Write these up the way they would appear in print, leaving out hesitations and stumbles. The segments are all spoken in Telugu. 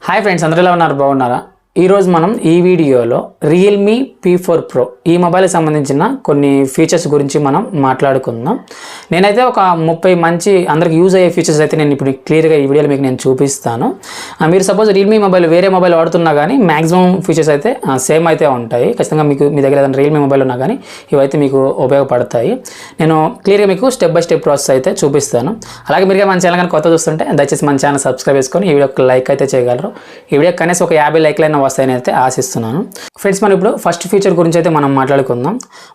హాయ్ ఫ్రెండ్స్, అందరూ ఎలా ఉన్నారు? బాగున్నారా? ఈరోజు మనం ఈ వీడియోలో రియల్మీ P4 Pro ఈ మొబైల్కి సంబంధించిన కొన్ని ఫీచర్స్ గురించి మనం మాట్లాడుకుందాం. నేనైతే ఒక 30 మంచి అందరికి యూజ్ అయ్యే ఫీచర్స్ అయితే నేను ఇప్పుడు క్లియర్గా ఈ వీడియోలో మీకు నేను చూపిస్తాను. మీరు సపోజ్ రియల్మీ మొబైల్ వేరే మొబైల్ వాడుతున్నా కానీ మ్యాక్సిమం ఫీచర్స్ అయితే సేమ్ అయితే ఉంటాయి. ఖచ్చితంగా మీకు మీ దగ్గర ఏదైనా రియల్మీ మొబైల్ ఉన్నా కానీ ఇవైతే మీకు ఉపయోగపడతాయి. నేను క్లియర్గా మీకు స్టెప్ బై స్టెప్ ప్రాసెస్ అయితే చూపిస్తాను. అలాగే మీరు మన ఛానల్ కానీ కొత్త చూస్తుంటే దయచేసి మన ఛానల్ సబ్స్క్రైబ్ చేసుకొని ఈ వీడియోకి లైక్ అయితే చేయగలరు. ఈ వీడియో కనీసం ఒక 50 లైక్లైనా వస్తాయని అయితే ఆశిస్తున్నాను. ఫ్రెండ్స్, మనం ఇప్పుడు ఫస్ట్ ఫీచర్ గురించి అయితే మనం మాట్లాడుకుందాం.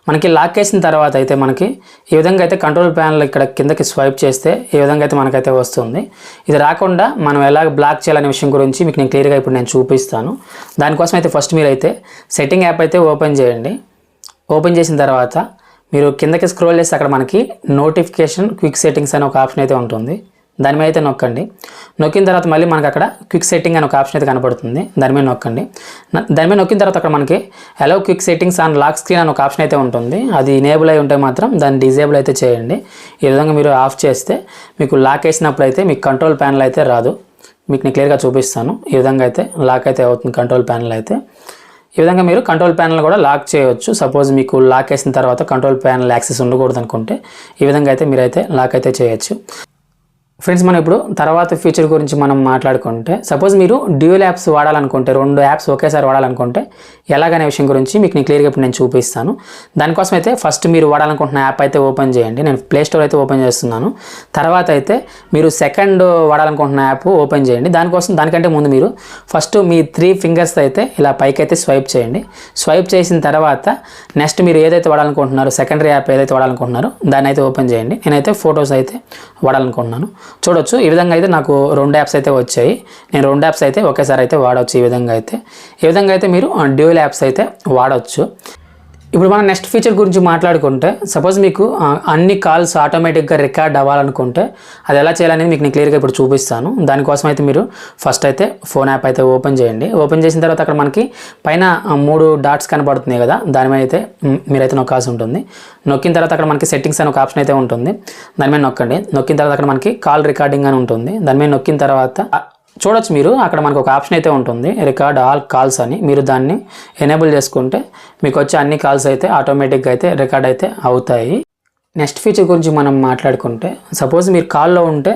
మనకి లాక్ చేసిన తర్వాత అయితే మనకి ఈ విధంగా అయితే కంట్రోల్ ప్యానల్ ఇక్కడ కిందకి స్వైప్ చేస్తే ఈ విధంగా అయితే మనకైతే వస్తుంది. ఇది రాకుండా మనం ఎలా బ్లాక్ చేయాలనే విషయం గురించి మీకు నేను క్లియర్గా ఇప్పుడు నేను చూపిస్తాను. దానికోసం అయితే ఫస్ట్ మీరు అయితే సెట్టింగ్ యాప్ అయితే ఓపెన్ చేయండి. ఓపెన్ చేసిన తర్వాత మీరు కిందకి స్క్రోల్ చేస్తే అక్కడ మనకి నోటిఫికేషన్ క్విక్ సెట్టింగ్స్ అనే ఒక ఆప్షన్ అయితే ఉంటుంది. దాని మీద అయితే నొక్కండి. నొక్కిన తర్వాత మళ్ళీ మనకి అక్కడ క్విక్ సెట్టింగ్ అనే ఒక ఆప్షన్ అయితే కనపడుతుంది. దాని మీద నొక్కండి. దాని మీద నొక్కిన తర్వాత అక్కడ మనకి allow quick settings on lock screen అని ఒక ఆప్షన్ అయితే ఉంటుంది. అది ఇనేబుల్ అయి ఉంటే మాత్రం దాన్ని డిజేబుల్ అయితే చేయండి. ఈ విధంగా మీరు ఆఫ్ చేస్తే మీకు లాక్ వేసినప్పుడు అయితే మీకు కంట్రోల్ ప్యానల్ అయితే రాదు. మీకు నేను క్లియర్గా చూపిస్తాను. ఈ విధంగా అయితే లాక్ అయితే అవుతుంది కంట్రోల్ ప్యానల్ అయితే. ఈ విధంగా మీరు కంట్రోల్ ప్యానల్ కూడా లాక్ చేయవచ్చు. సపోజ్ మీకు లాక్ వేసిన తర్వాత కంట్రోల్ ప్యానల్ యాక్సెస్ ఉండకూడదు అనుకుంటే ఈ విధంగా అయితే మీరైతే లాక్ అయితే చేయొచ్చు. ఫ్రెండ్స్, మనం ఇప్పుడు తర్వాత ఫీచర్ గురించి మనం మాట్లాడుకుంటే సపోజ్ మీరు డ్యూయల్ యాప్స్ వాడాలనుకుంటే 2 యాప్స్ ఒకేసారి వాడాలనుకుంటే ఎలాగనే విషయం గురించి మీకు నేను క్లియర్గా ఇప్పుడు నేను చూపిస్తాను. దానికోసం అయితే ఫస్ట్ మీరు వాడాలనుకుంటున్న యాప్ అయితే ఓపెన్ చేయండి. నేను ప్లే స్టోర్ అయితే ఓపెన్ చేస్తున్నాను. తర్వాత అయితే మీరు సెకండ్ వాడాలనుకుంటున్న యాప్ ఓపెన్ చేయండి. దానికంటే ముందు మీరు ఫస్ట్ మీ 3 ఫింగర్స్ అయితే ఇలా పైకి అయితే స్వైప్ చేయండి. స్వైప్ చేసిన తర్వాత నెక్స్ట్ మీరు ఏదైతే వాడాలనుకుంటున్నారో సెకండరీ యాప్ ఏదైతే వాడాలనుకుంటున్నారో దాన్ని అయితే ఓపెన్ చేయండి. నేనైతే ఫొటోస్ అయితే వాడాలనుకుంటున్నాను. చూడొచ్చు, ఈ విధంగా అయితే నాకు 2 యాప్స్ అయితే వచ్చాయి. నేను 2 యాప్స్ అయితే ఒకేసారి అయితే వాడవచ్చు. ఈ విధంగా అయితే మీరు డ్యూయల్ యాప్స్ అయితే వాడవచ్చు. ఇప్పుడు మనం నెక్స్ట్ ఫీచర్ గురించి మాట్లాడుకుంటే సపోజ్ మీకు అన్ని కాల్స్ ఆటోమేటిక్గా రికార్డ్ అవ్వాలనుకుంటే అది ఎలా చేయాలనేది మీకు నేను క్లియర్గా ఇప్పుడు చూపిస్తాను. దానికోసం అయితే మీరు ఫస్ట్ అయితే ఫోన్ యాప్ అయితే ఓపెన్ చేయండి. ఓపెన్ చేసిన తర్వాత అక్కడ మనకి పైన 3 డాట్స్ కనబడుతున్నాయి కదా, దాని మీద అయితే మీరైతే నొక్కాల్సి ఉంటుంది. నొక్కిన తర్వాత అక్కడ మనకి సెట్టింగ్స్ అని ఒక ఆప్షన్ అయితే ఉంటుంది. దాని మీద నొక్కండి. నొక్కిన తర్వాత అక్కడ మనకి కాల్ రికార్డింగ్ అని ఉంటుంది. దాని మీద నొక్కిన తర్వాత చూడొచ్చు మీరు అక్కడ మనకు ఒక ఆప్షన్ అయితే ఉంటుంది, రికార్డ్ ఆల్ కాల్స్ అని. మీరు దాన్ని ఎనేబుల్ చేసుకుంటే మీకు వచ్చే అన్ని కాల్స్ అయితే ఆటోమేటిక్గా అయితే రికార్డ్ అయితే అవుతాయి. నెక్స్ట్ ఫీచర్ గురించి మనం మాట్లాడుకుంటే సపోజ్ మీరు కాల్లో ఉంటే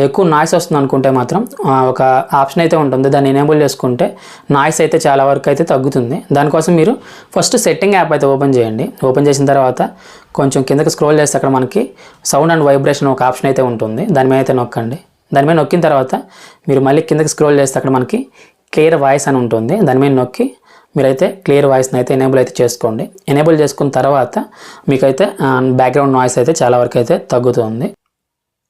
ఎక్కువ నాయిస్ వస్తుంది అనుకుంటే మాత్రం ఒక ఆప్షన్ అయితే ఉంటుంది. దాన్ని ఎనేబుల్ చేసుకుంటే నాయిస్ అయితే చాలా వరకు అయితే తగ్గుతుంది. దానికోసం మీరు ఫస్ట్ సెట్టింగ్ యాప్ అయితే ఓపెన్ చేయండి. ఓపెన్ చేసిన తర్వాత కొంచెం కిందకి స్క్రోల్ చేస్తే అక్కడ మనకి సౌండ్ అండ్ వైబ్రేషన్ ఒక ఆప్షన్ అయితే ఉంటుంది. దాని మీద అయితే నొక్కండి. దాని మీద నొక్కిన తర్వాత మీరు మళ్ళీ కిందకి స్క్రోల్ చేస్తే అక్కడ మనకి క్లియర్ వాయిస్ అని ఉంటుంది. దాని మీద నొక్కి మీరైతే క్లియర్ వాయిస్ని అయితే ఎనేబుల్ అయితే చేసుకోండి. ఎనేబుల్ చేసుకున్న తర్వాత మీకైతే బ్యాక్గ్రౌండ్ నాయిస్ అయితే చాలా వరకు అయితే తగ్గుతుంది.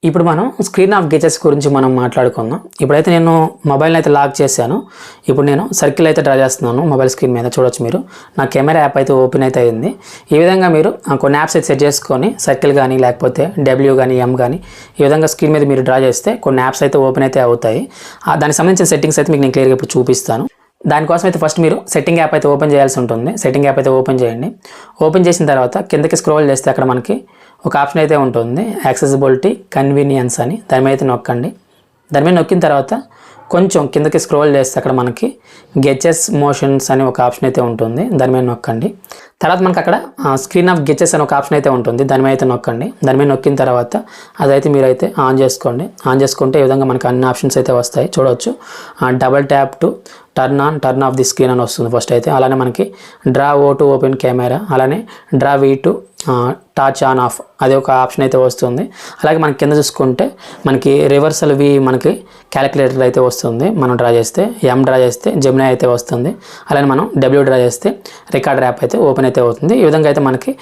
ఇప్పుడు మనం స్క్రీన్ ఆఫ్ గెచెస్ గురించి మనం మాట్లాడుకుందాం. ఇప్పుడైతే నేను మొబైల్ని అయితే లాక్ చేశాను. ఇప్పుడు నేను సర్కిల్ అయితే డ్రా చేస్తున్నాను మొబైల్ స్క్రీన్ మీద. చూడొచ్చు మీరు నా కెమెరా యాప్ అయితే ఓపెన్ అయితే అయింది. ఈ విధంగా మీరు కొన్ని యాప్స్ అయితే సెట్ చేసుకొని సర్కిల్ కానీ లేకపోతే డబ్ల్యూ కానీ ఎం కానీ ఈ విధంగా స్క్రీన్ మీద మీరు డ్రా చేస్తే కొన్ని యాప్స్ అయితే ఓపెన్ అయితే అవుతాయి. దానికి సంబంధించిన సెట్టింగ్స్ అయితే మీకు నేను క్లియర్గా ఇప్పుడు చూపిస్తాను. దానికోసం అయితే ఫస్ట్ మీరు సెట్టింగ్ యాప్ అయితే ఓపెన్ చేయాల్సి ఉంటుంది. సెట్టింగ్ యాప్ అయితే ఓపెన్ చేయండి. ఓపెన్ చేసిన తర్వాత కిందకి స్క్రోల్ చేస్తే అక్కడ మనకి ఒక ఆప్షన్ అయితే ఉంటుంది, యాక్సెసిబిలిటీ కన్వీనియన్స్ అని. దాని మీద అయితే నొక్కండి. దాని మీద నొక్కిన తర్వాత కొంచెం కిందకి స్క్రోల్ చేస్తే అక్కడ మనకి గెచెస్ మోషన్స్ అని ఒక ఆప్షన్ అయితే ఉంటుంది. దాని మీద నొక్కండి. తర్వాత మనకి అక్కడ స్క్రీన్ ఆఫ్ గెచెస్ అని ఒక ఆప్షన్ అయితే ఉంటుంది. దాని మీద అయితే నొక్కండి. దాని మీద నొక్కిన తర్వాత అదైతే మీరైతే ఆన్ చేసుకోండి. ఆన్ చేసుకుంటే ఈ విధంగా మనకి అన్ని ఆప్షన్స్ అయితే వస్తాయి. చూడవచ్చు, double tap to turn on turn off the screen అని వస్తుంది ఫస్ట్ అయితే. అలానే మనకి draw O to open camera, అలానే draw V to torch on off అది ఒక ఆప్షన్ అయితే వస్తుంది. అలాగే మనకి కింద చూసుకుంటే మనకి రివర్సల్ వి మనకి క్యాలిక్యులేటర్ అయితే వస్తుంది. మనం డ్రా చేస్తే ఎం డ్రా చేస్తే జెమినీ అయితే వస్తుంది. అలానే మనం డబ్ల్యూ డ్రా చేస్తే రికార్డర్ యాప్ అయితే ఓపెన్ అయితే అవుతుంది. ఈ విధంగా అయితే మనకి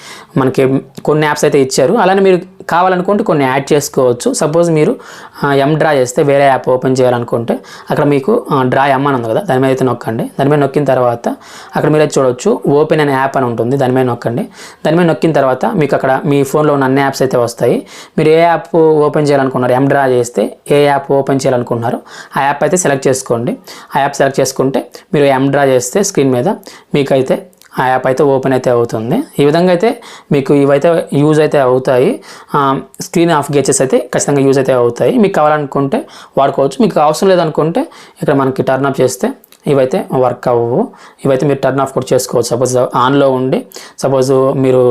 కొన్ని యాప్స్ అయితే ఇచ్చారు. అలానే మీరు కావాలనుకుంటే కొన్ని యాడ్ చేసుకోవచ్చు. సపోజ్ మీరు ఎం డ్రా చేస్తే వేరే యాప్ ఓపెన్ చేయాలనుకుంటే అక్కడ మీకు డ్రా ఎం అని ఉంది కదా, దాని మీద అయితే నొక్కండి. దాని మీద నొక్కిన తర్వాత అక్కడ మీరు అయితే చూడవచ్చు ఓపెన్ అనే యాప్ అని ఉంటుంది. దాని మీద నొక్కండి. దాని మీద నొక్కిన తర్వాత మీకు అక్కడ మీ ఫోన్లో ఉన్న అన్ని యాప్స్ అయితే వస్తాయి. మీరు ఏ యాప్ ఓపెన్ చేయాలనుకున్నారు, ఎం డ్రా చేస్తే ఏ యాప్ ఓపెన్ చేయాలనుకుంటున్నారు ఆ యాప్ అయితే సెలెక్ట్ చేసుకోండి. ఆ యాప్ సెలెక్ట్ చేసుకుంటే మీరు ఎం డ్రా చేస్తే స్క్రీన్ మీద మీకైతే ఆ యాప్ అయితే ఓపెన్ అయితే అవుతుంది. ఈ విధంగా అయితే మీకు ఇవైతే యూజ్ అయితే అవుతాయి. స్క్రీన్ ఆఫ్ గేచెస్ అయితే ఖచ్చితంగా యూజ్ అయితే అవుతాయి. మీకు కావాలనుకుంటే వాడుకోవచ్చు. మీకు అవసరం లేదనుకుంటే ఇక్కడ మనకి టర్న్ ఆఫ్ చేస్తే ఇవైతే వర్క్ అవ్వవు. ఇవైతే మీరు టర్న్ ఆఫ్ కూడా చేసుకోవచ్చు. సపోజ్ ఆన్లో ఉండి సపోజ్ మీరు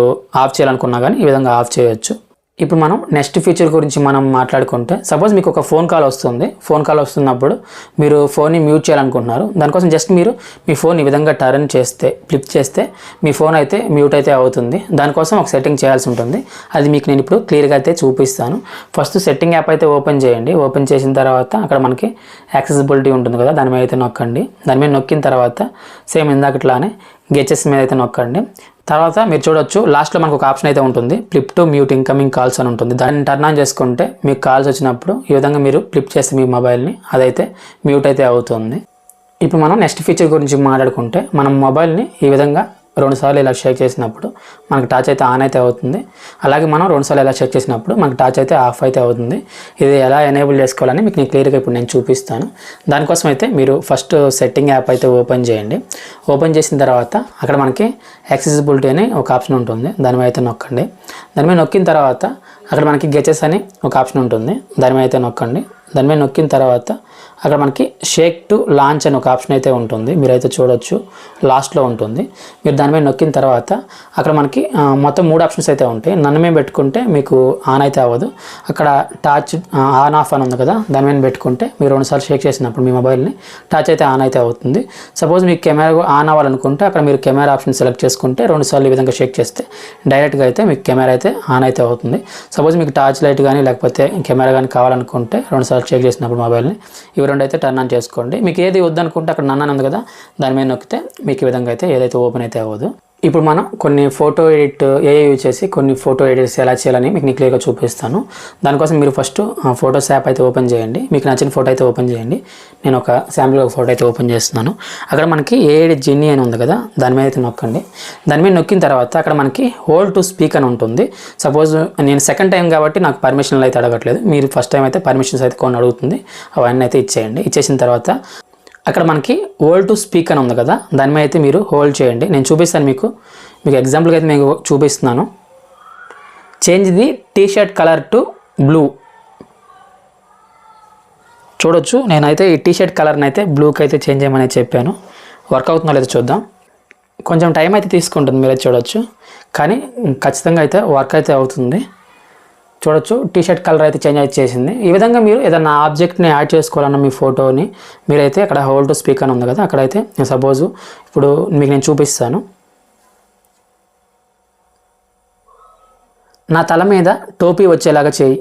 ఆఫ్ చేయాలనుకున్నా కానీ ఈ విధంగా ఆఫ్ చేయొచ్చు. ఇప్పుడు మనం నెక్స్ట్ ఫీచర్ గురించి మనం మాట్లాడుకుంటే, సపోజ్ మీకు ఒక ఫోన్ కాల్ వస్తుంది. ఫోన్ కాల్ వస్తున్నప్పుడు మీరు ఫోన్ని మ్యూట్ చేయాలనుకుంటున్నారు. దానికోసం జస్ట్ మీరు మీ ఫోన్ ఈ విధంగా టర్న్ చేస్తే, ఫ్లిప్ చేస్తే మీ ఫోన్ అయితే మ్యూట్ అయితే అవుతుంది. దానికోసం ఒక సెట్టింగ్ చేయాల్సి ఉంటుంది. అది మీకు నేను ఇప్పుడు క్లియర్గా అయితే చూపిస్తాను. ఫస్ట్ సెట్టింగ్ యాప్ అయితే ఓపెన్ చేయండి. ఓపెన్ చేసిన తర్వాత అక్కడ మనకి యాక్సెసిబిలిటీ ఉంటుంది కదా, దాని మీద అయితే నొక్కండి. దాని మీద నొక్కిన తర్వాత సేమ్ ఇందాకట్లానే గెచెస్ మీద అయితే నొక్కండి. తర్వాత మీరు చూడొచ్చు లాస్ట్లో మనకు ఒక ఆప్షన్ అయితే ఉంటుంది, flip to mute incoming calls అని ఉంటుంది. దాన్ని టర్న్ ఆన్ చేసుకుంటే మీకు కాల్స్ వచ్చినప్పుడు ఈ విధంగా మీరు ఫ్లిప్ చేస్తే మీ మొబైల్ని అదైతే మ్యూట్ అయితే అవుతుంది. ఇప్పుడు మనం నెక్స్ట్ ఫీచర్ గురించి మాట్లాడుకుంటే, మనం మొబైల్ని ఈ విధంగా 2 సార్లు ఇలా షేక్ చేసినప్పుడు మనకు టార్చ్ అయితే ఆన్ అయితే అవుతుంది. అలాగే మనం 2 సార్లు ఇలా షేక్ చేసినప్పుడు మనకు టార్చ్ అయితే ఆఫ్ అయితే అవుతుంది. ఇది ఎలా ఎనేబుల్ చేసుకోవాలని మీకు క్లియర్గా ఇప్పుడు నేను చూపిస్తాను. దానికోసం అయితే మీరు ఫస్ట్ సెట్టింగ్ యాప్ అయితే ఓపెన్ చేయండి. ఓపెన్ చేసిన తర్వాత అక్కడ మనకి యాక్సెసిబిలిటీ అని ఒక ఆప్షన్ ఉంటుంది. దాని మీద అయితే నొక్కండి. దాని మీద నొక్కిన తర్వాత అక్కడ మనకి గెచెస్ అని ఒక ఆప్షన్ ఉంటుంది. దాని మీద అయితే నొక్కండి. దాని మీద నొక్కిన తర్వాత అక్కడ మనకి షేక్ టు లాంచ్ అని ఒక ఆప్షన్ అయితే ఉంటుంది. మీరైతే చూడొచ్చు లాస్ట్లో ఉంటుంది. మీరు దాని మీద నొక్కిన తర్వాత అక్కడ మనకి మొత్తం 3 ఆప్షన్స్ అయితే ఉంటాయి. నన్ను మీద పెట్టుకుంటే మీకు ఆన్ అయితే అవ్వదు. అక్కడ టార్చ్ ఆన్ ఆఫ్ అని ఉంది కదా, దాని మీద పెట్టుకుంటే మీరు 2 సార్లు షేక్ చేసినప్పుడు మీ మొబైల్ని టార్చ్ అయితే ఆన్ అయితే అవుతుంది. సపోజ్ మీకు కెమెరా ఆన్ అవ్వాలనుకుంటే అక్కడ మీరు కెమెరా ఆప్షన్ సెలెక్ట్ చేసుకుంటే 2 సార్లు ఈ విధంగా షేక్ చేస్తే డైరెక్ట్గా అయితే మీకు కెమెరా అయితే ఆన్ అయితే అవుతుంది. సపోజ్ మీకు టార్చ్ లైట్ కానీ లేకపోతే కెమెరా కానీ కావాలనుకుంటే 2 సార్లు షేక్ చేసినప్పుడు మొబైల్ని ఇవి 2 అయితే టర్న్ ఆన్ చేసుకోండి. మీకు ఏది వద్దనుకుంటే అక్కడ నన్ను ఉంది కదా, దాని మీద నొక్కితే మీకు ఈ విధంగా అయితే ఏదైతే ఓపెన్ అయితే అవ్వదు. ఇప్పుడు మనం కొన్ని ఫోటో ఎడిట్ యూజ్ చేసి కొన్ని ఫోటో ఎడిట్స్ ఎలా చేయాలని మీకు క్లియర్గా చూపిస్తాను. దానికోసం మీరు ఫస్ట్ ఫోటోస్ యాప్ అయితే ఓపెన్ చేయండి. మీకు నచ్చిన ఫోటో అయితే ఓపెన్ చేయండి. నేను ఒక శాంపుల్ ఫోటో అయితే ఓపెన్ చేస్తున్నాను. అక్కడ మనకి ఎడిట్ జెన్నీ అని ఉంది కదా, దాని మీద అయితే నొక్కండి. దాని మీద నొక్కిన తర్వాత అక్కడ మనకి హోల్డ్ టు స్పీక్ అని ఉంటుంది. సపోజ్ నేను సెకండ్ టైం కాబట్టి నాకు పర్మిషన్లు అయితే అడగట్లేదు. మీరు ఫస్ట్ టైం అయితే పర్మిషన్స్ అయితే కొన్ని అడుగుతుంది, అవన్నీ అయితే ఇచ్చేయండి. ఇచ్చేసిన తర్వాత అక్కడ మనకి హోల్డ్ టు స్పీక్ అని ఉంది కదా, దాని మీద అయితే మీరు హోల్డ్ చేయండి. నేను చూపిస్తాను మీకు ఎగ్జాంపుల్గా అయితే మీకు చూపిస్తున్నాను. Change the T shirt colour to blue. చూడొచ్చు నేనైతే ఈ టీ షర్ట్ కలర్ని అయితే బ్లూకి అయితే చేంజ్ చేయమని చెప్పాను. వర్క్ అవుతుందో లేదో చూద్దాం. కొంచెం టైం అయితే తీసుకుంటుంది, మీరే చూడొచ్చు, కానీ ఖచ్చితంగా అయితే వర్క్ అయితే అవుతుంది. చూడొచ్చు టీ షర్ట్ కలర్ అయితే చేంజ్ అయితే చేసింది. ఈ విధంగా మీరు ఏదైనా ఆబ్జెక్ట్ని యాడ్ చేసుకోవాలన్న మీ ఫోటోని మీరైతే అక్కడ హోల్డ్ టు స్పీక్ అని ఉంది కదా, అక్కడైతే సపోజ్ ఇప్పుడు మీకు నేను చూపిస్తాను. నా తల మీద టోపీ వచ్చేలాగా చేయి.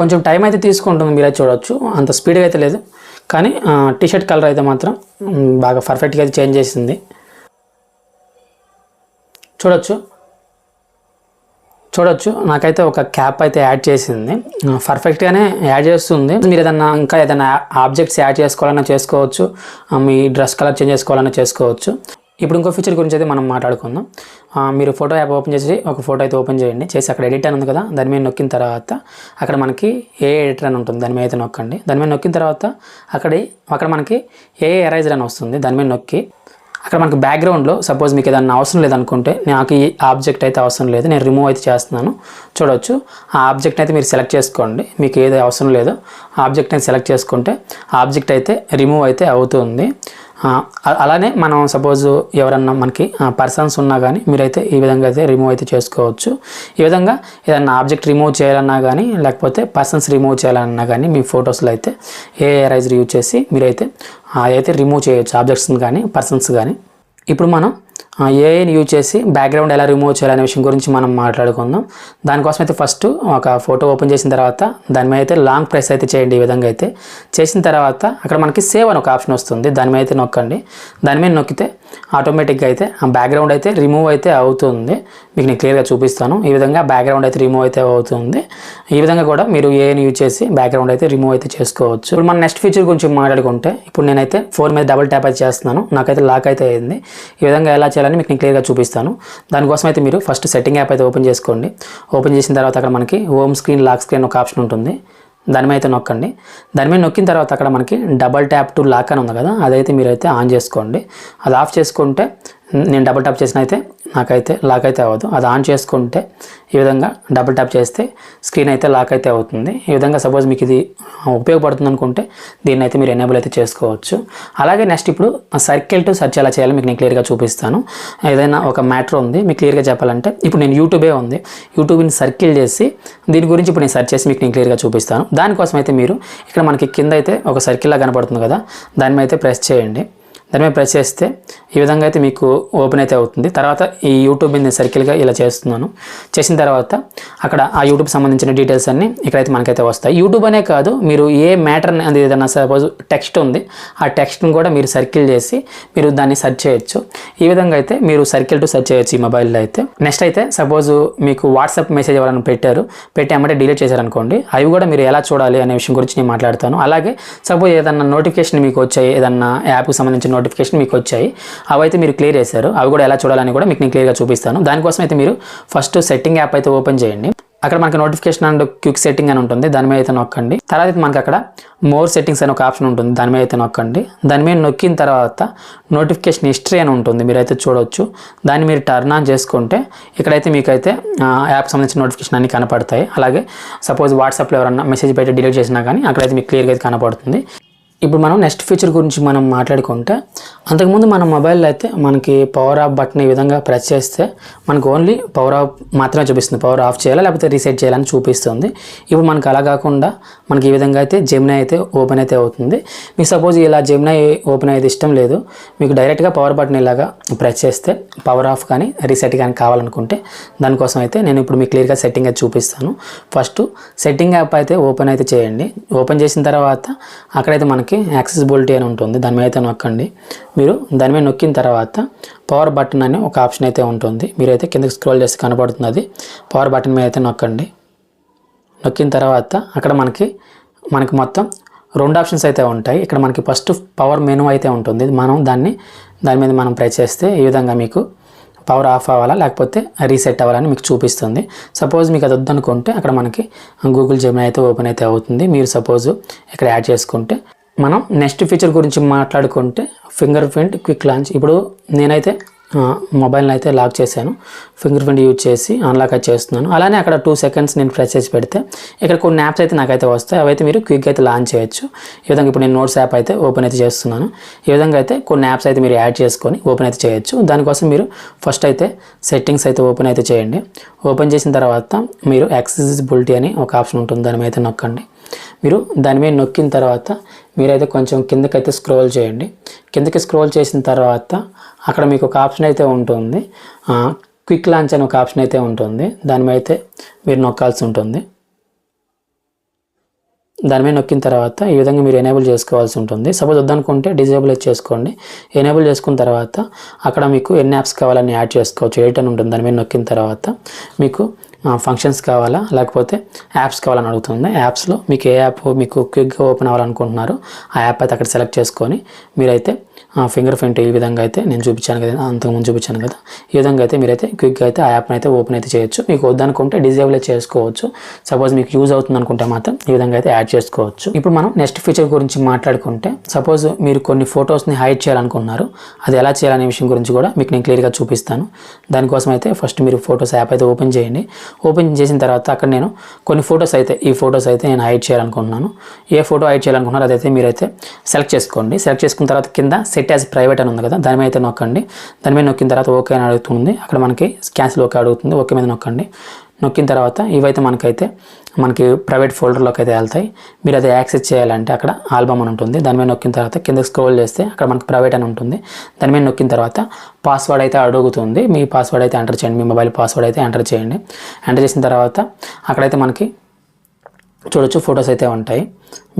కొంచెం టైం అయితే తీసుకుంటుంది, మీరైతే చూడొచ్చు, అంత స్పీడ్గా అయితే లేదు, కానీ టీ షర్ట్ కలర్ అయితే మాత్రం బాగా పర్ఫెక్ట్గా అయితే చేంజ్ చేసింది. చూడొచ్చు నాకైతే ఒక క్యాప్ అయితే యాడ్ చేసింది. పర్ఫెక్ట్గానే యాడ్ చేస్తుంది. మీరు ఇంకా ఏదైనా ఆబ్జెక్ట్స్ యాడ్ చేసుకోవాలన్నా చేసుకోవచ్చు, మీ డ్రెస్ కలర్ చేంజ్ చేసుకోవాలన్నా చేసుకోవచ్చు. ఇప్పుడు ఇంకో ఫీచర్ గురించి అయితే మనం మాట్లాడుకుందాం. మీరు ఫోటో యాప్ ఓపెన్ చేసి ఒక ఫోటో అయితే ఓపెన్ చేయండి. చేసి అక్కడ ఎడిట్ అని ఉంది కదా, దాని మీద నొక్కిన తర్వాత అక్కడ మనకి ఏ ఎడిటర్ అని ఉంటుంది, దాని మీద అయితే నొక్కండి. దాని మీద నొక్కిన తర్వాత అక్కడ మనకి ఏ ఎరైజర్ అని వస్తుంది, దాని మీద నొక్కి అక్కడ మనకు బ్యాక్గ్రౌండ్లో సపోజ్ మీకు ఏదన్నా అవసరం లేదనుకుంటే, నాకు ఈ ఆబ్జెక్ట్ అయితే అవసరం లేదు, నేను రిమూవ్ అయితే చేస్తున్నాను. చూడొచ్చు ఆ ఆబ్జెక్ట్ అయితే మీరు సెలెక్ట్ చేసుకోండి. మీకు ఏది అవసరం లేదో ఆ ఆబ్జెక్ట్ అయితే సెలెక్ట్ చేసుకుంటే ఆబ్జెక్ట్ అయితే రిమూవ్ అయితే అవుతుంది. అలానే మనం సపోజ్ ఎవరన్నా మనకి పర్సన్స్ ఉన్నా కానీ మీరైతే ఈ విధంగా అయితే రిమూవ్ అయితే చేసుకోవచ్చు. ఈ విధంగా ఏదన్నా ఆబ్జెక్ట్ రిమూవ్ చేయాలన్నా కానీ లేకపోతే పర్సన్స్ రిమూవ్ చేయాలన్నా కానీ మీ ఫొటోస్లో అయితే ఏ ఎరైజర్ యూజ్ చేసి మీరైతే అయితే రిమూవ్ చేయొచ్చు, ఆబ్జెక్ట్స్ని కానీ పర్సన్స్ కానీ. ఇప్పుడు మనం ఏఐని యూజ్ చేసి బ్యాక్గ్రౌండ్ ఎలా రిమూవ్ చేయాలనే విషయం గురించి మనం మాట్లాడుకుందాం. దానికోసం అయితే ఫస్ట్ ఒక ఫోటో ఓపెన్ చేసిన తర్వాత దాని మీద అయితే లాంగ్ ప్రెస్ అయితే చేయండి. ఈ విధంగా అయితే చేసిన తర్వాత అక్కడ మనకి సేవ్ అని ఒక ఆప్షన్ వస్తుంది, దాని మీద అయితే నొక్కండి. దాని మీద నొక్కితే ఆటోమేటిక్గా అయితే ఆ బ్యాక్గ్రౌండ్ అయితే రిమూవ్ అయితే అవుతుంది. మీకు నేను క్లియర్గా చూపిస్తాను. ఈ విధంగా బ్యాక్గ్రౌండ్ అయితే రిమూవ్ అయితే అవుతుంది. ఈ విధంగా కూడా మీరు ఏఐని యూజ్ చేసి బ్యాక్గ్రౌండ్ అయితే రిమూవ్ అయితే చేసుకోవచ్చు. ఇప్పుడు మన నెక్స్ట్ ఫీచర్ గురించి మాట్లాడుకుంటే, ఇప్పుడు నేనైతే ఫోన్ మీద డబుల్ ట్యాప్ అయితే చేస్తున్నాను, నాకైతే లాక్ అయితే అయింది. ఈ విధంగా ఎలా చేయాలని మీకు నేను క్లియర్గా చూపిస్తాను. దానికోసం అయితే మీరు ఫస్ట్ సెట్టింగ్ యాప్ అయితే ఓపెన్ చేసుకోండి. ఓపెన్ చేసిన తర్వాత అక్కడ మనకి హోమ్ స్క్రీన్, లాక్ స్క్రీన్ ఒక ఆప్షన్ ఉంటుంది, దాని మీద అయితే నొక్కండి. దాని మీద నొక్కిన తర్వాత అక్కడ మనకి డబల్ ట్యాప్ టు లాక్ అని ఉంది కదా, అదైతే మీరైతే ఆన్ చేసుకోండి. అది ఆఫ్ చేసుకుంటే, నేను డబుల్ ట్యాప్ చేసిన అయితే నాకైతే లాక్ అయితే అవ్వదు. అది ఆన్ చేసుకుంటే ఈ విధంగా డబుల్ ట్యాప్ చేస్తే స్క్రీన్ అయితే లాక్ అయితే అవుతుంది. ఈ విధంగా సపోజ్ మీకు ఇది ఉపయోగపడుతుంది అనుకుంటే దీన్ని అయితే మీరు ఎనేబుల్ అయితే చేసుకోవచ్చు. అలాగే నెక్స్ట్ ఇప్పుడు సర్కిల్ టు సెర్చ్ ఎలా చేయాలో మీకు నేను క్లియర్గా చూపిస్తాను. ఏదైనా ఒక మ్యాటర్ ఉంది మీకు క్లియర్గా చెప్పాలంటే, ఇప్పుడు నేను యూట్యూబే ఉంది, యూట్యూబ్ని సర్కిల్ చేసి దీని గురించి ఇప్పుడు నేను సెర్చ్ చేసి మీకు నేను క్లియర్గా చూపిస్తాను. దానికోసం అయితే మీరు ఇక్కడ మనకి కింద అయితే ఒక సర్కిల్లా కనపడుతుంది కదా, దాని మీద అయితే ప్రెస్ చేయండి. దాని మీద ప్రెస్ చేస్తే ఈ విధంగా అయితే మీకు ఓపెన్ అయితే అవుతుంది. తర్వాత ఈ యూట్యూబ్ నేను సర్కిల్గా ఇలా చేస్తున్నాను. చేసిన తర్వాత అక్కడ ఆ యూట్యూబ్ సంబంధించిన డీటెయిల్స్ అన్నీ ఇక్కడైతే మనకైతే వస్తాయి. యూట్యూబ్ అనే కాదు, మీరు ఏ మ్యాటర్ అది ఏదైనా సపోజ్ టెక్స్ట్ ఉంది, ఆ టెక్స్ట్ని కూడా మీరు సర్కిల్ చేసి మీరు దాన్ని సెర్చ్ చేయొచ్చు. ఈ విధంగా అయితే మీరు సర్కిల్ టు సెర్చ్ చేయొచ్చు ఈ మొబైల్లో అయితే. నెక్స్ట్ అయితే సపోజ్ మీకు వాట్సాప్ మెసేజ్ ఎవరైనా పెట్టి అమ్మటే డిలీట్ చేశారనుకోండి, అవి కూడా మీరు ఎలా చూడాలి అనే విషయం గురించి నేను మాట్లాడతాను. అలాగే సపోజ్ ఏదన్నా నోటిఫికేషన్ మీకు వచ్చాయి, ఏదన్నా యాప్కి సంబంధించిన నోటిఫికేషన్ మీకు వచ్చాయి, అవైతే మీరు క్లియర్ చేశారు, అవి కూడా ఎలా చూడాలని కూడా మీకు నేను క్లియర్గా చూపిస్తాను. దానికోసం అయితే మీరు ఫస్ట్ సెట్టింగ్ యాప్ అయితే ఓపెన్ చేయండి. అక్కడ మనకి నోటిఫికేషన్ అండ్ క్విక్ సెట్టింగ్ అని ఉంటుంది, దాని మీద అయితే నొక్కండి. తర్వాత మనకి అక్కడ మోర్ సెట్టింగ్స్ అని ఒక ఆప్షన్ ఉంటుంది, దాని మీద అయితే నొక్కండి. దాని మీద నొక్కిన తర్వాత నోటిఫికేషన్ హిస్టరీ అని ఉంటుంది, మీరైతే చూడవచ్చు. దాన్ని మీరు టర్న్ ఆన్ చేసుకుంటే ఇక్కడైతే మీకైతే యాప్ సంబంధించిన నోటిఫికేషన్ అన్ని కనపడతాయి. అలాగే సపోజ్ వాట్సాప్లో ఎవరన్నా మెసేజ్ పెట్టి డిలీట్ చేసినా కానీ అక్కడైతే మీకు క్లియర్గా అయితే కనపడుతుంది. ఇప్పుడు మనం నెక్స్ట్ ఫీచర్ గురించి మనం మాట్లాడుకుంటే, అంతకుముందు మన మొబైల్లో అయితే మనకి పవర్ ఆఫ్ బటన్ ఈ విధంగా ప్రెస్ చేస్తే మనకు ఓన్లీ పవర్ ఆఫ్ మాత్రమే చూపిస్తుంది, పవర్ ఆఫ్ చేయాలా లేకపోతే రీసెట్ చేయాలని చూపిస్తుంది. ఇప్పుడు మనకు అలా కాకుండా మనకి ఈ విధంగా అయితే జెమినీ అయితే ఓపెన్ అయితే అవుతుంది. మీకు సపోజ్ ఇలా జెమినీ ఓపెన్ అయ్యేది ఇష్టం లేదు, మీకు డైరెక్ట్గా పవర్ బటన్ ఇలాగా ప్రెస్ చేస్తే పవర్ ఆఫ్ కానీ రీసెట్ కానీ కావాలనుకుంటే దానికోసం అయితే నేను ఇప్పుడు మీకు క్లియర్గా సెట్టింగ్ అయితే చూపిస్తాను. ఫస్ట్ సెట్టింగ్ యాప్ అయితే ఓపెన్ అయితే చేయండి. ఓపెన్ చేసిన తర్వాత అక్కడైతే మనకి యాక్సెసిబిలిటీ అని ఉంటుంది, దాని మీద అయితే నొక్కండి. మీరు దాని మీద నొక్కిన తర్వాత పవర్ బటన్ అని ఒక ఆప్షన్ అయితే ఉంటుంది, మీరైతే కిందకి స్క్రోల్ చేస్తే కనపడుతుంది. అది పవర్ బటన్ మీద అయితే నొక్కండి. నొక్కిన తర్వాత అక్కడ మనకి మొత్తం 2 ఆప్షన్స్ అయితే ఉంటాయి. ఇక్కడ మనకి ఫస్ట్ పవర్ మెనూ అయితే ఉంటుంది, దాని మీద మనం ప్రెస్ చేస్తే ఈ విధంగా మీకు పవర్ ఆఫ్ అవ్వాలా లేకపోతే రీసెట్ అవ్వాలని మీకు చూపిస్తుంది. సపోజ్ మీకు అది వద్దనుకుంటే అక్కడ మనకి గూగుల్ జెమినీ అయితే ఓపెన్ అయితే అవుతుంది. మీరు సపోజ్ ఇక్కడ యాడ్ చేసుకుంటే, మనం నెక్స్ట్ ఫీచర్ గురించి మాట్లాడుకుంటే ఫింగర్ ప్రింట్ క్విక్ లాంచ్. ఇప్పుడు నేనైతే మొబైల్ని అయితే లాక్ చేశాను, ఫింగర్ ప్రింట్ యూజ్ చేసి అన్లాక్ అయితే చేస్తున్నాను. అలానే అక్కడ 2 సెకండ్స్ నేను ప్రెస్ చేసి పెడితే ఇక్కడ కొన్ని యాప్స్ అయితే నాకైతే వస్తాయి, అవైతే మీరు క్విక్ అయితే లాంచ్ చేయొచ్చు. ఈ విధంగా ఇప్పుడు నేను నోట్స్ యాప్ అయితే ఓపెన్ అయితే చేస్తున్నాను. ఈ విధంగా అయితే కొన్ని యాప్స్ అయితే మీరు యాడ్ చేసుకొని ఓపెన్ అయితే చేయొచ్చు. దానికోసం మీరు ఫస్ట్ అయితే సెట్టింగ్స్ అయితే ఓపెన్ అయితే చేయండి. ఓపెన్ చేసిన తర్వాత మీరు యాక్సెసిబిలిటీ అని ఒక ఆప్షన్ ఉంటుంది, దాని మీద అయితే నొక్కండి. మీరు దాని మీద నొక్కిన తర్వాత మీరైతే కొంచెం కిందకైతే స్క్రోల్ చేయండి. కిందకి స్క్రోల్ చేసిన తర్వాత అక్కడ మీకు ఒక ఆప్షన్ అయితే ఉంటుంది, క్విక్ లాంచ్ అని ఒక ఆప్షన్ అయితే ఉంటుంది, దాని మీద అయితే మీరు నొక్కాల్సి ఉంటుంది. దాని మీద నొక్కిన తర్వాత ఈ విధంగా మీరు ఎనేబుల్ చేసుకోవాల్సి ఉంటుంది. సపోజ్ వద్దనుకుంటే డిజేబుల్ అయితే చేసుకోండి. ఎనేబుల్ చేసుకున్న తర్వాత అక్కడ మీకు ఎన్ని యాప్స్ కావాలని యాడ్ చేసుకోవచ్చు, 8 అని ఉంటుంది. దాని మీద నొక్కిన తర్వాత మీకు ఫంక్షన్స్ కావాలా లేకపోతే యాప్స్ కావాలని అడుగుతుంది. యాప్స్లో మీకు ఏ యాప్ మీకు క్విక్గా ఓపెన్ అవ్వాలనుకుంటున్నారో ఆ యాప్ అయితే అక్కడ సెలెక్ట్ చేసుకొని మీరైతే ఫింగర్ ప్రింట్ ఈ విధంగా అయితే నేను చూపించాను కదా, అంతకుముందు చూపించాను కదా, ఈ విధంగా అయితే మీరైతే క్విక్గా అయితే ఆ యాప్ని అయితే ఓపెన్ అయితే చేయొచ్చు. మీకు వద్దనుకుంటే డిజేబుల్ అయితే చేసుకోవచ్చు. సపోజ్ మీకు యూజ్ అవుతుంది అనుకుంటే మాత్రం ఈ విధంగా అయితే యాడ్ చేసుకోవచ్చు. ఇప్పుడు మనం నెక్స్ట్ ఫీచర్ గురించి మాట్లాడుకుంటే, సపోజ్ మీరు కొన్ని ఫొటోస్ని హైడ్ చేయాలనుకుంటున్నారు, అది ఎలా చేయాలనే విషయం గురించి కూడా మీకు నేను క్లియర్గా చూపిస్తాను. దానికోసం అయితే ఫస్ట్ మీరు ఫొటోస్ యాప్ అయితే ఓపెన్ చేయండి. ఓపెన్ చేసిన తర్వాత అక్కడ నేను కొన్ని ఫొటోస్ అయితే నేను హైడ్ చేయాలనుకుంటున్నాను. ఏ ఫోటో హైడ్ చేయాలనుకుంటున్నారో అదైతే మీరైతే సెలెక్ట్ చేసుకోండి. సెలెక్ట్ చేసుకున్న తర్వాత కింద సెట్ యాజ్ ప్రైవేట్ అని ఉంది కదా, దాని మీద అయితే నొక్కండి. దాని మీద నొక్కిన తర్వాత ఓకే అని అడుగుతుంది, అక్కడ మనకి క్యాన్సిల్ ఓకే అడుగుతుంది, ఓకే మీద నొక్కండి. నొక్కిన తర్వాత ఇవైతే మనకి ప్రైవేట్ ఫోల్డర్లోకి అయితే వెళ్తాయి. మీరు అది యాక్సెస్ చేయాలంటే అక్కడ ఆల్బమ్ అని ఉంటుంది, దాని మీద నొక్కిన తర్వాత కింద స్క్రోల్ చేస్తే అక్కడ మనకి ప్రైవేట్ అని ఉంటుంది. దాని మీద నొక్కిన తర్వాత పాస్వర్డ్ అయితే అడుగుతుంది, మీ పాస్వర్డ్ అయితే ఎంటర్ చేయండి, మీ మొబైల్ పాస్వర్డ్ అయితే ఎంటర్ చేయండి. ఎంటర్ చేసిన తర్వాత అక్కడైతే మనకి చూడొచ్చు ఫొటోస్ అయితే ఉంటాయి.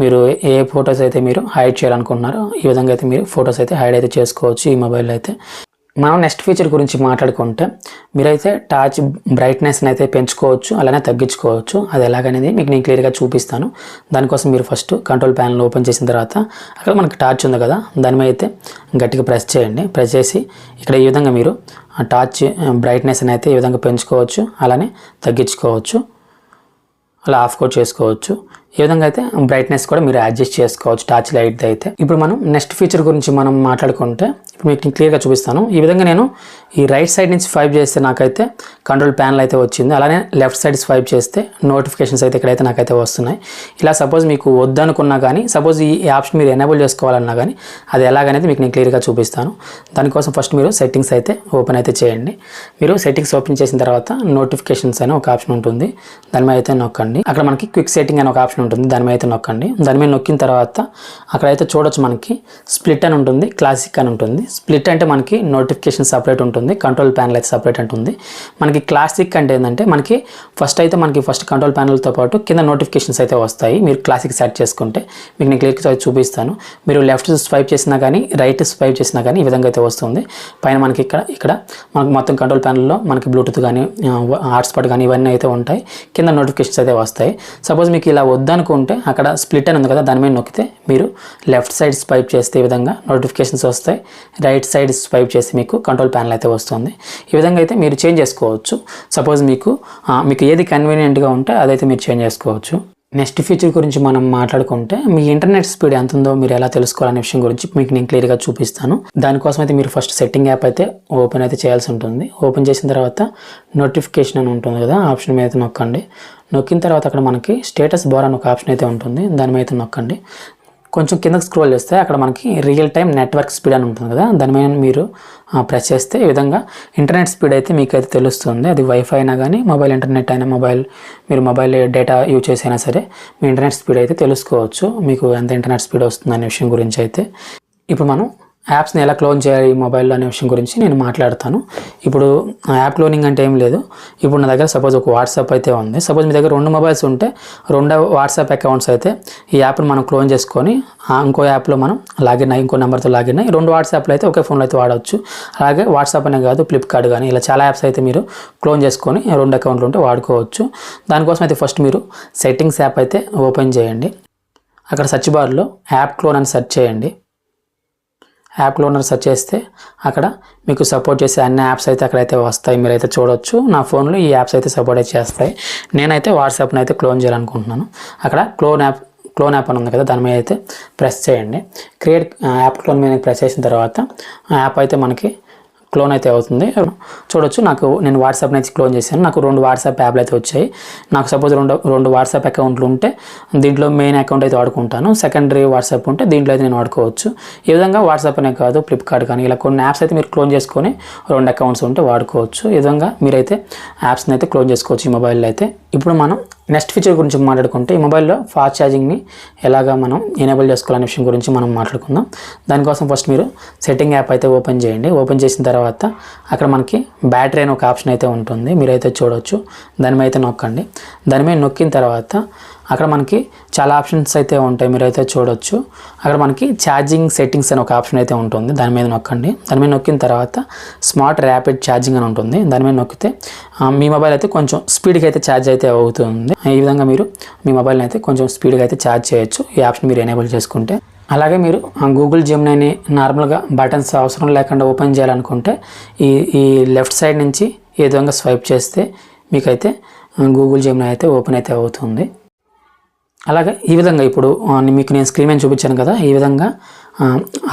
మీరు ఏ ఫొటోస్ అయితే మీరు హైడ్ చేయాలనుకుంటున్నారో ఈ విధంగా అయితే మీరు ఫొటోస్ అయితే హైడ్ అయితే చేసుకోవచ్చు ఈ మొబైల్లో అయితే. మనం నెక్స్ట్ ఫీచర్ గురించి మాట్లాడుకుంటే, మీరైతే టార్చ్ బ్రైట్నెస్ని అయితే పెంచుకోవచ్చు, అలానే తగ్గించుకోవచ్చు. అది ఎలాగనేది మీకు నేను క్లియర్గా చూపిస్తాను. దానికోసం మీరు ఫస్ట్ కంట్రోల్ ప్యానల్ ఓపెన్ చేసిన తర్వాత అక్కడ మనకి టార్చ్ ఉంది కదా, దాని మీద అయితే గట్టిగా ప్రెస్ చేయండి. ప్రెస్ చేసి ఇక్కడ ఈ విధంగా మీరు ఆ టార్చ్ బ్రైట్నెస్ని అయితే ఈ విధంగా పెంచుకోవచ్చు, అలానే తగ్గించుకోవచ్చు, అలా ఆఫ్ కూడా చేసుకోవచ్చు. ఈ విధంగా అయితే బ్రైట్నెస్ కూడా మీరు అడ్జస్ట్ చేసుకోవచ్చు టార్చ్ లైట్ అయితే. ఇప్పుడు మనం నెక్స్ట్ ఫీచర్ గురించి మనం మాట్లాడుకుంటే ఇప్పుడు మీకు క్లియర్గా చూపిస్తాను. ఈ విధంగా నేను ఈ రైట్ సైడ్ నుంచి స్వైప్ చేస్తే నాకైతే కంట్రోల్ ప్యానల్ అయితే వచ్చింది. అలానే లెఫ్ట్ సైడ్ స్వైప్ చేస్తే నోటిఫికేషన్స్ అయితే ఇక్కడైతే నాకైతే వస్తున్నాయి. ఇలా సపోజ్ మీకు వద్దనుకున్నా కానీ సపోజ్ ఈ ఆప్షన్ మీరు ఎనేబుల్ చేసుకోవాలన్నా కానీ అది ఎలాగనేది మీకు నేను క్లియర్గా చూపిస్తాను. దానికోసం ఫస్ట్ మీరు సెట్టింగ్స్ అయితే ఓపెన్ అయితే చేయండి. మీరు సెట్టింగ్స్ ఓపెన్ చేసిన తర్వాత నోటిఫికేషన్స్ అనే ఒక ఆప్షన్ ఉంటుంది, దాని మీద అయితే నొక్కండి. అక్కడ మనకి క్విక్ సెట్టింగ్ అనే ఒక ఆప్షన్ ఉంటుంది, దాని మీద అయితే నొక్కండి. దాని మీద నొక్కిన తర్వాత అక్కడైతే చూడొచ్చు మనకి స్ప్లిట్ అని ఉంటుంది, క్లాసిక్ అని ఉంటుంది. స్ప్లిట్ అంటే మనకి నోటిఫికేషన్ సపరేట్ ఉంటుంది, కంట్రోల్ ప్యానల్ అయితే సపరేట్ ఉంటుంది. మనకి క్లాసిక్ అంటే ఏంటంటే మనకి ఫస్ట్ కంట్రోల్ ప్యానల్తో పాటు కింద నోటిఫికేషన్స్ అయితే వస్తాయి. మీరు క్లాసిక్ సెట్ చేసుకుంటే మీకు నేను క్లియర్గా చూపిస్తాను. మీరు లెఫ్ట్ స్వైప్ చేసినా కానీ రైట్ స్వైప్ చేసినా కానీ ఈ విధంగా అయితే వస్తుంది. పైన మనకి ఇక్కడ మనకి మొత్తం కంట్రోల్ ప్యానల్లో మనకి బ్లూటూత్ కానీ హాట్స్పాట్ కానీ ఇవన్నీ అయితే ఉంటాయి. కింద నోటిఫికేషన్స్ అయితే వస్తాయి. సపోజ్ మీకు ఇలా వద్దనుకుంటే అక్కడ స్ప్లిట్ అని ఉంది కదా, దాని మీద నొక్కితే మీరు లెఫ్ట్ సైడ్ స్వైప్ చేస్తే ఈ విధంగా నోటిఫికేషన్స్ వస్తాయి. రైట్ సైడ్ స్వైప్ చేస్తే మీకు కంట్రోల్ ప్యానల్ అయితే వస్తుంది. ఈ విధంగా అయితే మీరు చేంజ్ చేసుకోవచ్చు. సపోజ్ మీకు ఏది కన్వీనియంట్గా ఉంటే అదైతే మీరు చేంజ్ చేసుకోవచ్చు. నెక్స్ట్ ఫీచర్ గురించి మనం మాట్లాడుకుంటే మీ ఇంటర్నెట్ స్పీడ్ ఎంత ఉందో మీరు ఎలా తెలుసుకోవాలనే విషయం గురించి మీకు నేను క్లియర్గా చూపిస్తాను. దానికోసం అయితే మీరు ఫస్ట్ సెట్టింగ్ యాప్ అయితే ఓపెన్ అయితే చేయాల్సి ఉంటుంది. ఓపెన్ చేసిన తర్వాత నోటిఫికేషన్ అని ఉంటుంది కదా, ఆప్షన్ మీద అయితే నొక్కండి. నొక్కిన తర్వాత అక్కడ మనకి స్టేటస్ బార్ అని ఒక ఆప్షన్ అయితే ఉంటుంది, దాని మీద అయితే నొక్కండి. కొంచెం కిందకి స్క్రోల్ చేస్తే అక్కడ మనకి రియల్ టైం నెట్వర్క్ స్పీడ్ అని ఉంటుంది కదా, దాని మీద మీరు ప్రెస్ చేస్తే ఈ విధంగా ఇంటర్నెట్ స్పీడ్ అయితే మీకు అయితే తెలుస్తుంది. అది వైఫై అయినా కానీ మొబైల్ ఇంటర్నెట్ అయినా మీరు మొబైల్ డేటా యూజ్ చేసైనా సరే మీ ఇంటర్నెట్ స్పీడ్ అయితే తెలుసుకోవచ్చు, మీకు ఎంత ఇంటర్నెట్ స్పీడ్ వస్తుంది అనే విషయం గురించి అయితే. ఇప్పుడు మనం యాప్స్ని ఎలా క్లోన్ చేయాలి మొబైల్లో అనే విషయం గురించి నేను మాట్లాడతాను. ఇప్పుడు యాప్ క్లోనింగ్ అంటే ఏం లేదు. ఇప్పుడు నా దగ్గర సపోజ్ ఒక వాట్సాప్ అయితే ఉంది. సపోజ్ మీ దగ్గర 2 మొబైల్స్ ఉంటే 2 వాట్సాప్ అకౌంట్స్ అయితే ఈ యాప్ని మనం క్లోన్ చేసుకొని ఇంకో యాప్లో మనం లాగిన్ అయ్యి ఇంకో నెంబర్తో లాగిన్ అయ్యి 2 వాట్సాప్లు అయితే ఒకే ఫోన్లో అయితే వాడవచ్చు. అలాగే వాట్సాప్ అనే కాదు, ఫ్లిప్కార్ట్ కానీ ఇలా చాలా యాప్స్ అయితే మీరు క్లోన్ చేసుకొని 2 అకౌంట్లు ఉంటే వాడుకోవచ్చు. దానికోసం అయితే ఫస్ట్ మీరు సెట్టింగ్స్ యాప్ అయితే ఓపెన్ చేయండి. అక్కడ సెర్చ్ బార్లో యాప్ క్లోన్ అని సెర్చ్ చేయండి. యాప్ క్లోనర్ సెర్చ్ చేస్తే అక్కడ మీకు సపోర్ట్ చేసే అన్ని యాప్స్ అయితే అక్కడైతే వస్తాయి, మీరైతే చూడొచ్చు. నా ఫోన్లో ఈ యాప్స్ అయితే సపోర్ట్ అయితే చేస్తాయి. నేనైతే వాట్సాప్ని అయితే క్లోన్ చేయాలనుకుంటున్నాను. అక్కడ క్లోన్ యాప్ అని ఉంది కదా, దాని మీద అయితే ప్రెస్ చేయండి. క్రియేట్ యాప్ క్లోన్ మీద ప్రెస్ చేసిన తర్వాత యాప్ అయితే మనకి క్లోన్ అయితే అవుతుంది. చూడొచ్చు నేను వాట్సాప్ని అయితే క్లోన్ చేశాను. నాకు 2 వాట్సాప్ యాప్లు అయితే వచ్చాయి. నాకు సపోజ్ రెండు వాట్సాప్ అకౌంట్లు ఉంటే దీంట్లో మెయిన్ అకౌంట్ అయితే వాడుకుంటాను, సెకండరీ వాట్సాప్ ఉంటే దీంట్లో అయితే నేను వాడుకోవచ్చు. ఈ విధంగా వాట్సాప్ అనే కాదు, ఫ్లిప్కార్ట్ కానీ ఇలా కొన్ని యాప్స్ అయితే మీరు క్లోన్ చేసుకొని 2 అకౌంట్స్ ఉంటే వాడుకోవచ్చు. ఈ విధంగా మీరైతే యాప్స్ని అయితే క్లోన్ చేసుకోవచ్చు ఈ మొబైల్లో అయితే. ఇప్పుడు మనం నెక్స్ట్ ఫీచర్ గురించి మాట్లాడుకుంటే ఈ మొబైల్లో ఫాస్ట్ ఛార్జింగ్ని ఎలాగా మనం ఎనేబుల్ చేసుకోవాలనే విషయం గురించి మనం మాట్లాడుకుందాం. దానికోసం ఫస్ట్ మీరు సెట్టింగ్ యాప్ అయితే ఓపెన్ చేయండి. ఓపెన్ చేసిన తర్వాత అక్కడ మనకి బ్యాటరీ అనే ఒక ఆప్షన్ అయితే ఉంటుంది, మీరైతే చూడవచ్చు. దాని మీద అయితే నొక్కండి. దాని మీద నొక్కిన తర్వాత అక్కడ మనకి చాలా ఆప్షన్స్ అయితే ఉంటాయి, మీరైతే చూడొచ్చు. అక్కడ మనకి ఛార్జింగ్ సెట్టింగ్స్ అని ఒక ఆప్షన్ అయితే ఉంటుంది, దాని మీద నొక్కండి. దాని మీద నొక్కిన తర్వాత స్మార్ట్ ర్యాపిడ్ ఛార్జింగ్ అని ఉంటుంది, దాని మీద నొక్కితే మీ మొబైల్ అయితే కొంచెం స్పీడ్గా అయితే ఛార్జ్ అయితే అవుతుంది. ఈ విధంగా మీరు మీ మొబైల్ని అయితే కొంచెం స్పీడ్గా అయితే ఛార్జ్ చేయొచ్చు ఈ ఆప్షన్ మీరు ఎనేబుల్ చేసుకుంటే. అలాగే మీరు గూగుల్ జెమినీని నార్మల్గా బటన్స్ అవసరం లేకుండా ఓపెన్ చేయాలనుకుంటే ఈ లెఫ్ట్ సైడ్ నుంచి ఏ విధంగా స్వైప్ చేస్తే మీకైతే గూగుల్ జెమినీ అయితే ఓపెన్ అయితే అవుతుంది. అలాగే ఈ విధంగా ఇప్పుడు మీకు నేను స్క్రీన్ మీద చూపించాను కదా, ఈ విధంగా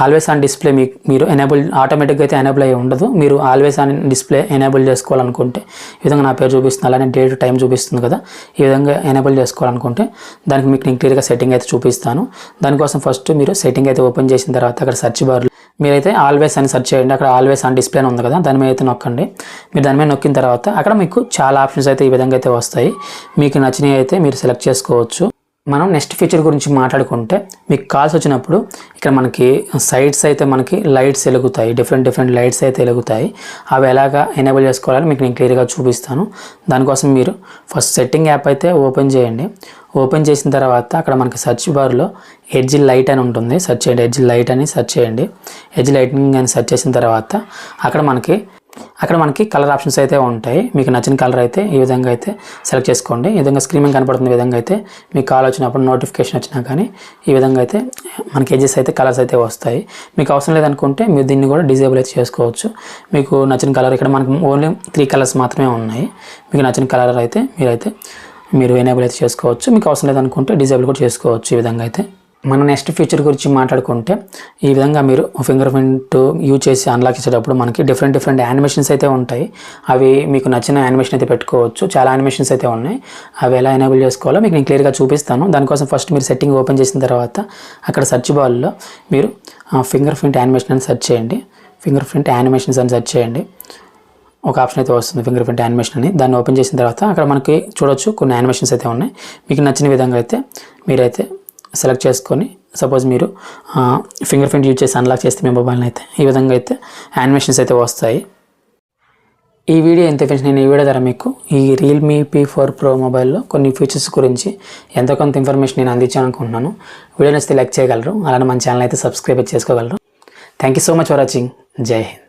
ఆల్వేస్ ఆన్ డిస్ప్లే మీరు ఆటోమేటిక్గా అయితే ఎనేబుల్ అయ్యి ఉండదు. మీరు ఆల్వేస్ ఆన్ డిస్ప్లే ఎనేబుల్ చేసుకోవాలనుకుంటే ఈ విధంగా నా పేరు చూపిస్తుంది, అలానే డేట్ టైం చూపిస్తుంది కదా, ఈ విధంగా ఎనేబుల్ చేసుకోవాలనుకుంటే దానికి మీకు నేను క్లియర్గా సెట్టింగ్ అయితే చూపిస్తాను. దానికోసం ఫస్ట్ మీరు సెట్టింగ్ అయితే ఓపెన్ చేసిన తర్వాత అక్కడ సెర్చ్ బార్లో మీరైతే ఆల్వేస్ అని సెర్చ్ చేయండి. అక్కడ ఆల్వేస్ ఆన్ డిస్ప్లే ఉంది కదా, దాని మీద అయితే నొక్కండి. మీరు దాని మీద నొక్కిన తర్వాత అక్కడ మీకు చాలా ఆప్షన్స్ అయితే ఈ విధంగా అయితే వస్తాయి, మీకు నచ్చినవి అయితే మీరు సెలెక్ట్ చేసుకోవచ్చు. మనం నెక్స్ట్ ఫీచర్ గురించి మాట్లాడుకుంటే మీకు కాల్స్ వచ్చినప్పుడు ఇక్కడ మనకి సైడ్స్ అయితే మనకి లైట్స్ వెలుగుతాయి, డిఫరెంట్ లైట్స్ అయితే వెలుగుతాయి. అవి ఎలాగా ఎనేబుల్ చేసుకోవాలని మీకు నేను క్లియర్గా చూపిస్తాను. దానికోసం మీరు ఫస్ట్ సెట్టింగ్ యాప్ అయితే ఓపెన్ చేయండి. ఓపెన్ చేసిన తర్వాత అక్కడ మనకి సెర్చ్ బార్లో ఎడ్జ్ లైట్ అని ఉంటుంది, సెర్చ్ చేయండి. ఎడ్జ్ లైట్ అని సెర్చ్ చేయండి. ఎడ్జ్ లైటింగ్ అని సెర్చ్ చేసిన తర్వాత అక్కడ మనకి కలర్ ఆప్షన్స్ అయితే ఉంటాయి. మీకు నచ్చిన కలర్ అయితే ఈ విధంగా అయితే సెలెక్ట్ చేసుకోండి. ఈ విధంగా స్క్రీన్ మీద కనపడుతున్న విధంగా అయితే మీకు కాల్ వచ్చినప్పుడు నోటిఫికేషన్ వచ్చినా కానీ ఈ విధంగా అయితే మనకి ఎడ్జెస్ అయితే కలర్స్ అయితే వస్తాయి. మీకు అవసరం లేదనుకుంటే మీరు దీన్ని కూడా డిజేబుల్ అయితే చేసుకోవచ్చు. మీకు నచ్చిన కలర్ ఇక్కడ మనకు ఓన్లీ 3 కలర్స్ మాత్రమే ఉన్నాయి. మీకు నచ్చిన కలర్ అయితే మీరైతే మీరు ఎనేబుల్ అయితే చేసుకోవచ్చు. మీకు అవసరం లేదనుకుంటే డిజేబుల్ కూడా చేసుకోవచ్చు. ఈ విధంగా అయితే మన నెక్స్ట్ ఫీచర్ గురించి మాట్లాడుకుంటే ఈ విధంగా మీరు ఫింగర్ ప్రింట్ యూజ్ చేసి అన్లాక్ చేసేటప్పుడు మనకి డిఫరెంట్ యానిమేషన్స్ అయితే ఉంటాయి. అవి మీకు నచ్చిన యానిమేషన్ అయితే పెట్టుకోవచ్చు. చాలా యానిమేషన్స్ అయితే ఉన్నాయి. అవి ఎలా ఎనేబుల్ చేసుకోవాలో మీకు నేను క్లియర్గా చూపిస్తాను. దానికోసం ఫస్ట్ మీరు సెట్టింగ్ ఓపెన్ చేసిన తర్వాత అక్కడ సెర్చ్ బార్లో మీరు ఫింగర్ ప్రింట్ యానిమేషన్ అని సెర్చ్ చేయండి. ఫింగర్ ప్రింట్ యానిమేషన్స్ అని సెర్చ్ చేయండి. ఒక ఆప్షన్ అయితే వస్తుంది ఫింగర్ ప్రింట్ యానిమేషన్ అని. దాన్ని ఓపెన్ చేసిన తర్వాత అక్కడ మనకి చూడొచ్చు కొన్ని యానిమేషన్స్ అయితే ఉన్నాయి. మీకు నచ్చిన విధంగా అయితే మీరైతే సెలెక్ట్ చేసుకొని, సపోజ్ మీరు ఫింగర్ ప్రింట్ యూజ్ చేసి అన్లాక్ చేస్తే మీ మొబైల్ని అయితే ఈ విధంగా అయితే యానిమేషన్స్ అయితే వస్తాయి. ఈ వీడియో ఎంత ఫ్రెండ్స్, నేను ఈ వీడియో ద్వారా మీకు ఈ రియల్మీ P4 Pro మొబైల్లో కొన్ని ఫీచర్స్ గురించి ఎంతో కొంత ఇన్ఫర్మేషన్ నేను అందించాను అనుకుంటున్నాను. వీడియో నచ్చితే లైక్ చేయగలరు, అలానే మన ఛానల్ అయితే సబ్స్క్రైబ్ చేసుకోగలరు. Thank you so much for watching. జై హింద్.